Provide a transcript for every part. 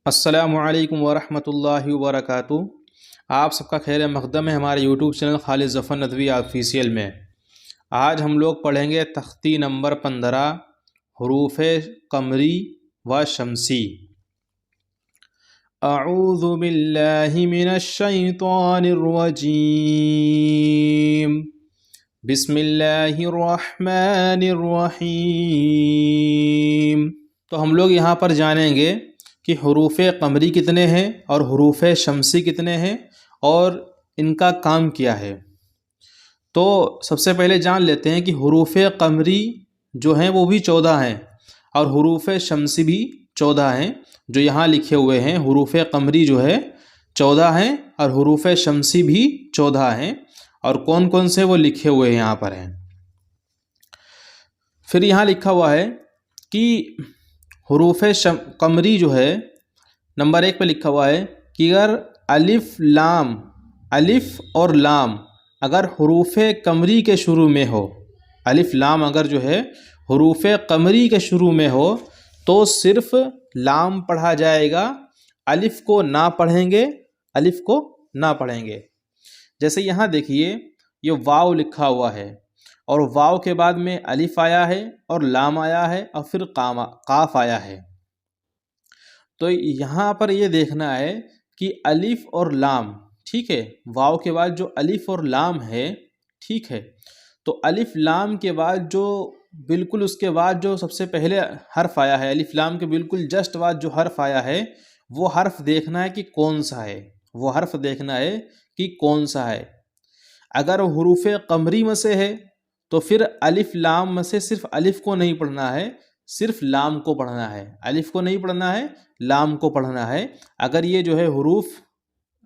अस्सलामुअलैकुम वरहमतुल्लाहि वबरकातुहू। आप सबका खैर मक़दम है हमारे YouTube channel Khalid Zafar Nadvi official में। आज हम लोग पढ़ेंगे तख्ती नंबर 15 हुरूफ़ क़मरी व शमसी। अऊज़ु बिल्लाहि मिनश शैतानिर रजीम। बिस्मिल्लाहिर रहमानिर रहीम। तो हम लोग यहाँ पर जानेंगे कि हुरूफ़ क़मरी कितने हैं और हुरूफ़ शमसी कितने हैं और इनका काम क्या है। तो सबसे पहले जान लेते हैं कि हुरूफ़ क़मरी जो हैं वो भी 14 हैं और हुरूफ़ शमसी भी 14 हैं। जो यहाँ लिखे हुए हैं हुरूफ़ क़मरी जो है 14 हैं और हुरूफ़ शमसी भी 14 हैं। और कौन कौन से वो लिखे हुए यहाँ पर हैं। फिर यहाँ लिखा हुआ है कि हुरूफ़ क़मरी जो है नंबर 1 पे लिखा हुआ है कि अगर अलिफ और लाम अगर हुरूफ़ क़मरी के शुरू में हो, अलिफ लाम अगर जो है हुरूफ़ क़मरी के शुरू में हो तो सिर्फ़ लाम पढ़ा जाएगा, अलिफ को ना पढ़ेंगे। जैसे यहाँ देखिए ये वाव लिखा हुआ है और वाव के बाद में अलिफ आया है और लाम आया है और फिर काफ आया है। तो यहाँ पर ये देखना है कि अलिफ और लाम, ठीक है, वाव के बाद जो अलिफ और लाम है, ठीक है, तो अलिफ लाम के बाद जो बिल्कुल उसके बाद जो सबसे पहले हर्फ आया है, अलिफ लाम के बिल्कुल जस्ट बाद जो हर्फ आया है वो हर्फ देखना है कि कौन सा है, वो हर्फ देखना है कि कौन सा है। अगर हुरूफ़ क़मरी में से है तो फिर अलिफ लाम में से सिर्फ अलिफ को नहीं पढ़ना है, सिर्फ लाम को पढ़ना है। अलिफ को नहीं पढ़ना है, लाम को पढ़ना है। अगर ये जो है हुरूफ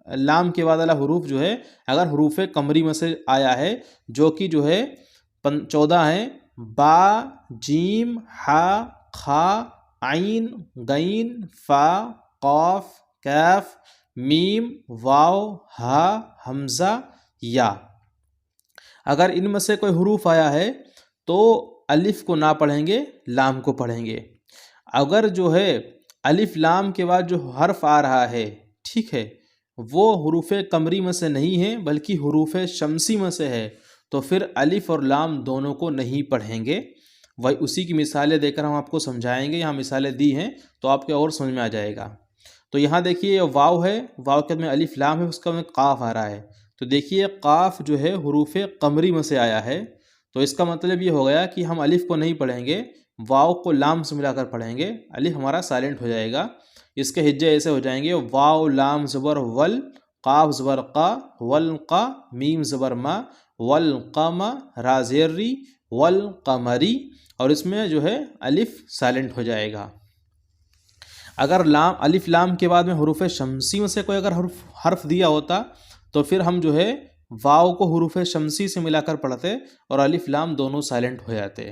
लाम के बाद वाला हुरूफ जो है अगर हुरूफ़ क़मरी में से आया है जो कि जो है 14 हैं, बा, जीम, हा, खा, आइन, गैन, फा, क़ाफ, कैफ, मीम, वाव, हा, हमज़ा, या। अगर इनमें से कोई हुरूफ आया है तो अलिफ को ना पढ़ेंगे, लाम को पढ़ेंगे। अगर जो है अलिफ लाम के बाद जो हर्फ आ रहा है, ठीक है, वो हुरूफ़ क़मरी में से नहीं है बल्कि हुरूफ़ शमसी में से है तो फिर अलिफ और लाम दोनों को नहीं पढ़ेंगे। वही उसी की मिसालें देकर हम आपको समझाएंगे। यहाँ मिसालें दी हैं तो आपके और समझ में आ जाएगा। तो यहाँ देखिए वाव है, वाव के बाद में अलिफ लाम है, उसका में काफ आ रहा है। तो देखिए काफ जो है हुरूफ़ क़मरी में से आया है तो इसका मतलब ये हो गया कि हम अलिफ को नहीं पढ़ेंगे, वाव को लाम से मिलाकर पढ़ेंगे। अलिफ हमारा साइलेंट हो जाएगा। इसके हिज्जे ऐसे हो जाएंगे वाव लाम ज़बर वल, काफ ज़बर का, वल का, मीम ज़बर मा, वल क़म, रा ज़ेर री, वल क़मरी, और इसमें जो है अलिफ साइलेंट हो जाएगा। अगर लाम अलिफ लाम के बाद में हुरूफ़ शमसी में से कोई अगर हर्फ दिया होता तो फिर हम जो है वाव को हुरूफ़ शमसी से मिलाकर पढ़ते और अलिफ लाम दोनों साइलेंट हो जाते।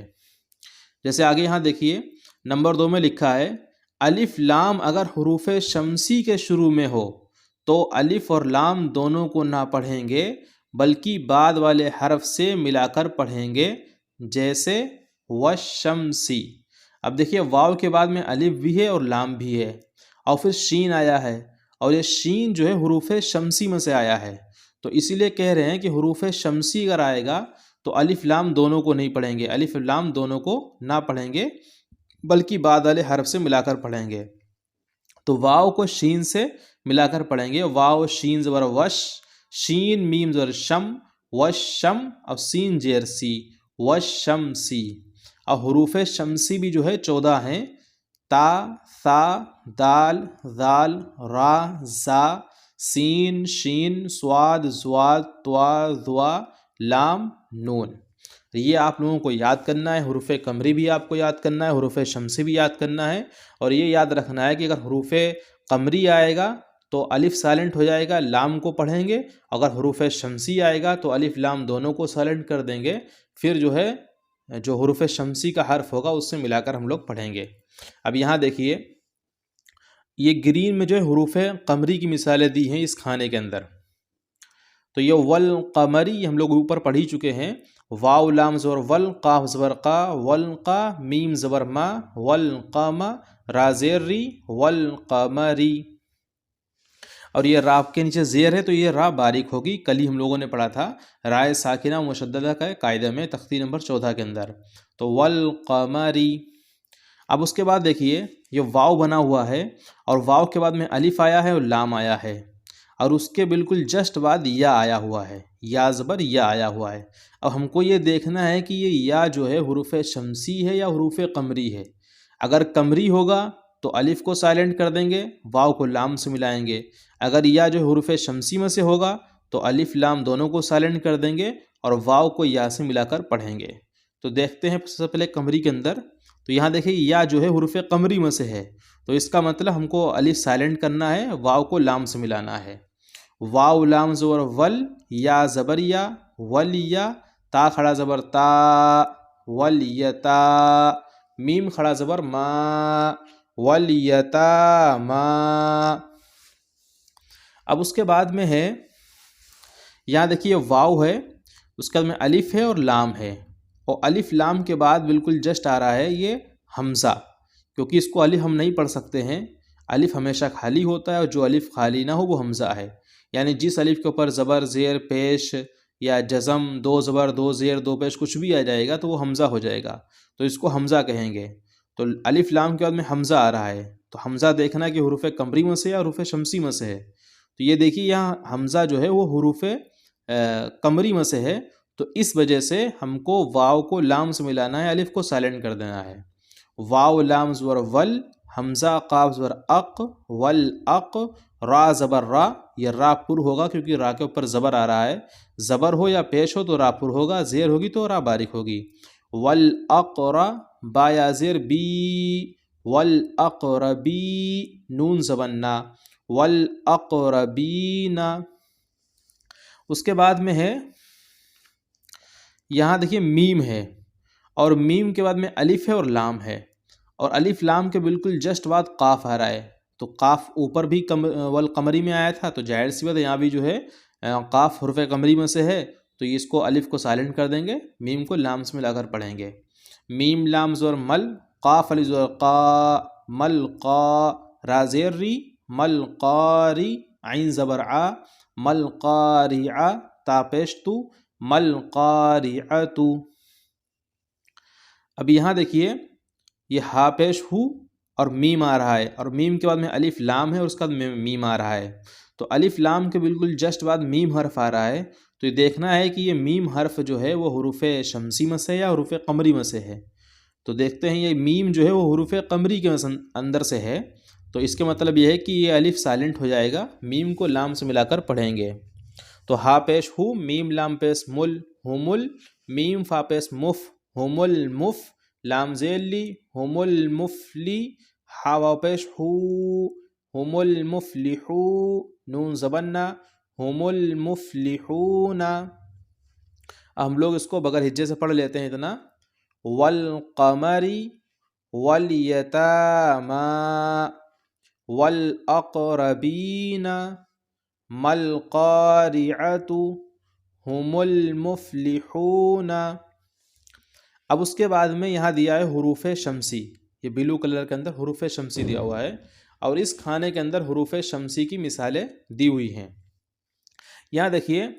जैसे आगे यहाँ देखिए नंबर 2 में लिखा है अलिफ लाम अगर हुरूफ़ शमसी के शुरू में हो तो अलिफ और लाम दोनों को ना पढ़ेंगे बल्कि बाद वाले हर्फ से मिलाकर पढ़ेंगे, जैसे वशमसी। अब देखिए वाव के बाद में अलिफ भी है और लाम भी है और फिर शीन आया है और ये शीन जो है हुरूफ़ शमसी में से आया है। तो इसीलिए कह रहे हैं कि हुरूफ़ शमसी अगर आएगा तो अलिफ लाम दोनों को नहीं पढ़ेंगे, अलिफ लाम दोनों को ना पढ़ेंगे बल्कि बाद वाले हर्फ से मिलाकर पढ़ेंगे। तो वाव को शीन से मिलाकर पढ़ेंगे, वाव शीन ज़बर वश, शीन मीम ज़बर शम, वशम, और सीन जेर सी, वशमसी। और हुरूफ़ शमसी भी जो है 14 हैं, ता, सा, दाल, दाल, रा, जा, सीन, शीन, स्वाद, ज़्वाद, त्वा, ज़्वा, लाम, नून। ये आप लोगों को याद करना है। हुरूफ़ क़मरी भी आपको याद करना है, हुरूफ़ शमसी भी याद करना है। और ये याद रखना है कि अगर हुरूफ़ क़मरी आएगा तो अलिफ साइलेंट हो जाएगा, लाम को पढ़ेंगे। अगर हुरूफ़ शमसी आएगा तो अलिफ लाम दोनों को साइलेंट कर देंगे, फिर जो है जो हुरूफ़ शमसी का हर्फ होगा उससे मिलाकर हम लोग पढ़ेंगे। अब यहाँ देखिए ये ग्रीन में जो है हुरूफ़ क़मरी की मिसालें दी हैं इस खाने के अंदर। तो ये वल क़मरी हम लोग ऊपर पढ़ ही चुके हैं। वाव लाम ज़बर वल, काफ ज़बर का, वल का, मीम ज़बर मा, वल क़म, रा ज़ेर री, वल क़मरी। और ये रा के नीचे ज़ेर है तो ये रा बारीक होगी। कल ही हम लोगों ने पढ़ा था राय साकिना मुशद्ददा का कायदे में तख्ती नंबर 14 के अंदर। तो वल क़मरी। अब उसके बाद देखिए ये वाव बना हुआ है और वाव के बाद में अलिफ आया है और लाम आया है और उसके बिल्कुल जस्ट बाद या आया हुआ है, या ज़बर या आया हुआ है। अब हमको ये देखना है कि ये या जो है हुरूफ शमसी है या हुरूफ कमरी है। अगर कमरी होगा तो अलिफ को साइलेंट कर देंगे, वाव को लाम से मिलाएंगे। अगर या जो हुरूफ शमसी में से होगा तो अलिफ लाम दोनों को साइलेंट कर देंगे और वाव को या से मिलाकर पढ़ेंगे। तो देखते हैं सबसे पहले कमरी के अंदर। तो यहाँ देखिए या जो है हुरूफ कमरी में से है तो इसका मतलब हमको अलिफ साइलेंट करना है, वाव को लाम से मिलाना है। वाव लाम ज़बर वल, या ज़बर या, वल या, ता खड़ा ज़बर ता, वल यता, मीम खड़ा ज़बर मा, वल यता मा। अब उसके बाद में है यहाँ देखिए वाव है, उसके बाद में अलिफ है और लाम है और अलिफ लाम के बाद बिल्कुल जस्ट आ रहा है ये हमज़ा, क्योंकि इसको अलिफ हम नहीं पढ़ सकते हैं। अलिफ हमेशा खाली होता है और जो अलिफ खाली ना हो वो हमज़ा है। यानी जिस अलिफ के ऊपर ज़बर ज़ेर पेश या जज़म, दो ज़बर दो ज़ेर दो पेश कुछ भी आ जाएगा तो वो हमज़ा हो जाएगा, तो इसको हमज़ा कहेंगे। तो अलिफ लाम के बाद में हमज़ा आ रहा है तो हमज़ा देखना कि हुरूफ कमरी में से या हुरूफ शमसी में से है। तो ये देखिए यहाँ हमज़ा जो है वो हुरूफ कमरी में से है तो इस वजह से हमको वाव को लाम से मिलाना है, अलिफ को साइलेंट कर देना है। वाव लाम ज़बर वल, हमज़ा काफ ज़बर अक, वल अक, रा ज़बर रा, ये रा पुर होगा क्योंकि रा के ऊपर ज़बर आ रहा है। ज़बर हो या पेश हो तो रा पुर होगा, ज़ेर होगी तो रा बारिक होगी। वल अक़रा, बा या ज़ेर बी, वल अक़रबी, नून ज़बन्ना, वल अक़रबीना। उसके बाद में है यहाँ देखिए मीम है और मीम के बाद में अलिफ है और लाम है और अलिफ लाम के बिल्कुल जस्ट बाद काफ आ रहा है। तो काफ ऊपर भी वल कमरी में आया था तो जाहिर सी बात है यहाँ भी जो है काफ हुर्फ़े कमरी में से है तो इसको अलिफ को साइलेंट कर देंगे, मीम को लाम से मिलाकर पढ़ेंगे। मीम लाम ज़बर मल, काफ अलिफ ज़बर का, मल का, रा ज़ेर री, मल कारी, आइन ज़बर आ, मल कारिआ, ता पेश तू, मल कारिअतु। अब यहाँ देखिए ये हा पेश हु और मीम आ रहा है और मीम के बाद में अलिफ लाम है और उसके बाद मीम आ रहा है। तो अलिफ लाम के बिल्कुल जस्ट बाद मीम हर्फ आ रहा है तो ये देखना है कि ये मीम हर्फ जो है वो हुरूफ शमसी में से है या हुरूफ कमरी में से है। तो देखते हैं ये मीम जो है वो हुरूफ कमरी के अंदर से है तो इसके मतलब ये है कि ये अलिफ साइलेंट हो जाएगा, मीम को लाम से मिलाकर पढ़ेंगे। तो हा पेश हु, मीम लाम पेश मुल, हुमुल, मीम फा पेश मुफ, हुमुल मुफ, लाम ज़ेली, हुमुल मुफली, हा वाव पेश हु, हुमुल मुफलिहू, नून ज़बन्ना, हुमुल मुफलिहूना। हम लोग इसको बगैर हिज्जे से पढ़ लेते हैं इतना। वल कमरी, वल यतामा, वल अक़रबीना, मल कारिअतु, हुमुल मुफलिहूना। अब उसके बाद में यहाँ दिया है हुरूफ शमसी, ये ब्लू कलर के अंदर हुरूफ शमसी दिया हुआ है और इस खाने के अंदर हुरूफ शमसी की मिसालें दी हुई हैं। यहाँ देखिए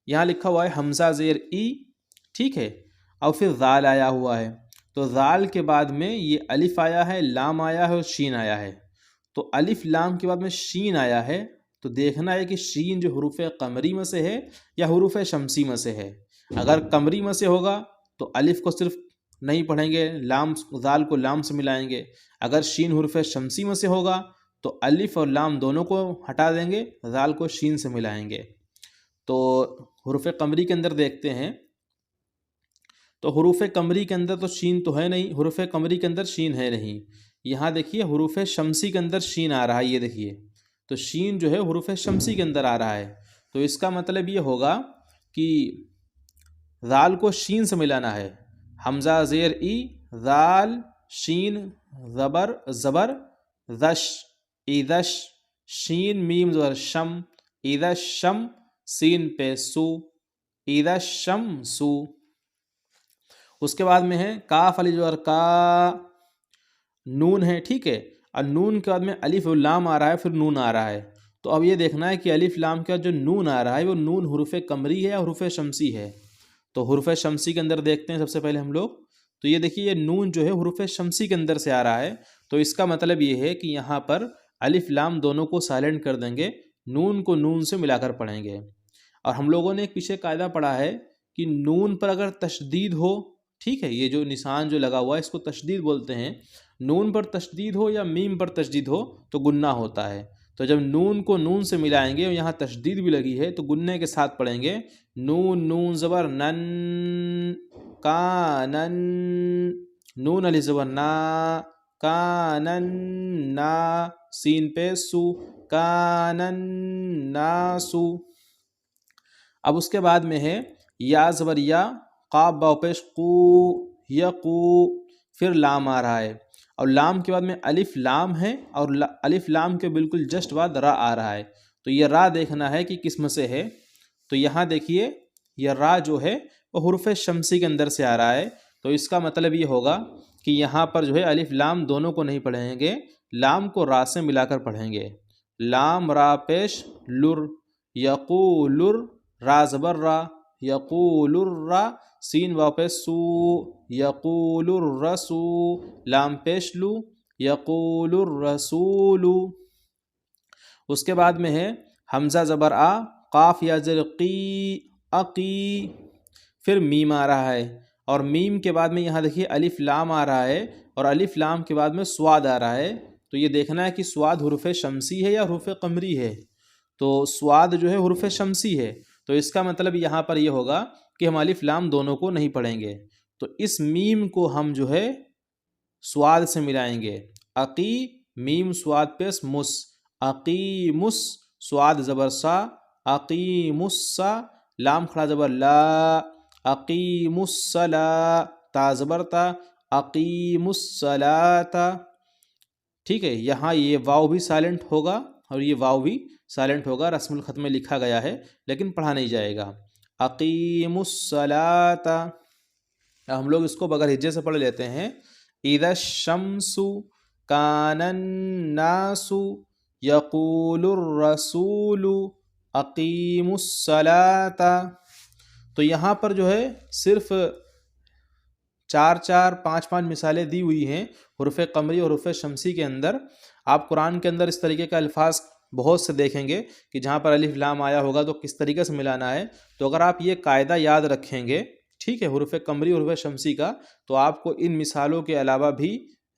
यहाँ लिखा हुआ है हमज़ा ज़ेर ई, ठीक है, और फिर ज़ाल आया हुआ है। तो ज़ाल के बाद में ये अलिफ आया है, लाम आया है और शीन आया है। तो अलिफ लाम के बाद में शीन आया है तो देखना है कि शीन जो हुरूफ कमरी में से है या हुरूफ शमसी में से है। अगर कमरी में से होगा तो अलिफ को सिर्फ नहीं पढ़ेंगे, लाम ज़ाल को लाम से मिलाएंगे। अगर शीन हुरूफ शमसी में से होगा तो अलिफ और लाम दोनों को हटा देंगे, ज़ाल को शीन से मिलाएंगे। तो हुरूफ कमरी के अंदर देखते हैं तो हुरूफ कमरी के अंदर तो शीन तो है नहीं, हुरूफ कमरी के अंदर शीन है नहीं। यहाँ देखिए हुरूफ शमसी के अंदर शीन आ रहा है, ये देखिए तो शीन जो है हुरूफ शमसी के अंदर आ रहा है। तो इसका मतलब ये होगा कि ज़ाल को शीन से मिलाना है। हमज़ा ज़ेर ई, ज़ाल, शीन, ज़बर ज़बर, ज़श, इदश, शीन मीम ज़बर शम, इदश शम, सीन पे सू, इदश शम सू। उसके बाद में है काफ अलिफ ज़बर का, नून है, ठीक है। और नून के बाद में अलिफ और लाम आ रहा है, फिर नून आ रहा है। तो अब ये देखना है कि अलिफ लाम का जो नून आ रहा है वो नून हुरूफ कमरी है या हुरूफ शमसी है। तो हुरूफ शमसी के अंदर देखते हैं सबसे पहले हम लोग। तो ये देखिए ये नून जो है हुरूफ शमसी के अंदर से आ रहा है, तो इसका मतलब ये है कि यहाँ पर अलिफ लाम दोनों को साइलेंट कर देंगे, नून को नून से मिलाकर पढ़ेंगे। और हम लोगों ने एक पीछे कायदा पढ़ा है कि नून पर अगर तशदीद हो, ठीक है, ये जो निशान जो लगा हुआ है इसको तशदीद बोलते हैं। नून पर तशदीद हो या मीम पर तशदीद हो तो गुन्ना होता है। तो जब नून को नून से मिलाएंगे और यहाँ तशदीद भी लगी है तो गुन्ने के साथ पढ़ेंगे। नून नून ज़बर नन, कानन, नून अलिफ ज़बर ना, कानन ना, सीन पे सू, कानन नासु। अब उसके बाद में है या ज़बर या, क़ाफ वाव पेश कू, यकू, फिर लाम आ रहा है और लाम के बाद में अलिफ लाम है और अलिफ लाम के बिल्कुल जस्ट बाद रा आ रहा है। तो ये रा देखना है कि किस में से है। तो यहाँ देखिए यह रा जो है वो हुरूफ शमसी के अंदर से आ रहा है। तो इसका मतलब ये होगा कि यहाँ पर जो है अलिफ लाम दोनों को नहीं पढ़ेंगे, लाम को रा से मिलाकर पढ़ेंगे। लाम रा पेश लुर, यक़ूलुर, रा ज़बर रा, यक़ूलुर्रा, सीन वाव पेश सू, यक़ूलुर्रसू, लाम पेश लू, यक़ूलुर्रसूलु। उसके बाद में है हमज़ा ज़बर आ, क़ाफ या ज़र की, अकी, फिर मीम आ रहा है और मीम के बाद में यहाँ देखिए अलिफ लाम आ रहा है और अलिफ लाम के बाद में स्वाद आ रहा है। तो ये देखना है कि स्वाद हुरूफ शमसी है या हुरूफ कमरी है। तो स्वाद जो है हुरूफ शमसी है, तो इसका मतलब यहाँ पर ये होगा कि हम अलिफ लाम दोनों को नहीं पढ़ेंगे। तो इस मीम को हम जो है स्वाद से मिलाएंगे। अकी, मीम स्वाद पेश मुस, अकीमुस, स्वाद ज़बर सा, अकीमुस्सा, लाम खड़ा ज़बर ला, अकीमुस्सला, ता ज़बर ता, अकीमुस्सलाता। ठीक है, यहाँ ये वाव भी साइलेंट होगा और ये वाव भी साइलेंट होगा, रस्मुल ख़त में लिखा गया है लेकिन पढ़ा नहीं जाएगा। अकीमुस्सलाता। हम लोग इसको बगैर हिज्जे से पढ़ लेते हैं। इज़ा शम्सु कानन नासु यक़ूलुर रसूलु अकीमुस्सलाता। तो यहाँ पर जो है सिर्फ 4-4, 5-5 मिसालें दी हुई हैं हुरूफ कमरी और हुरूफ शमसी के अंदर। आप कुरान के अंदर इस तरीके का अल्फाज बहुत से देखेंगे कि जहाँ पर अलिफ लाम आया होगा तो किस तरीके से मिलाना है। तो अगर आप ये कायदा याद रखेंगे, ठीक है, हुरूफ कमरी और हुरूफ शमसी का, तो आपको इन मिसालों के अलावा भी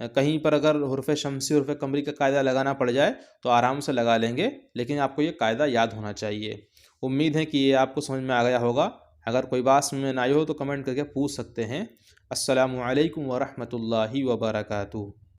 कहीं पर अगर हुरूफ शमसी और हुरूफ कमरी का कायदा लगाना पड़ जाए तो आराम से लगा लेंगे, लेकिन आपको ये कायदा याद होना चाहिए। उम्मीद है कि ये आपको समझ में आ गया होगा। अगर कोई बात समझ में ना आई हो तो कमेंट करके पूछ सकते हैं। अस्सलामु अलैकुम व रहमतुल्लाहि व बरकातुहू।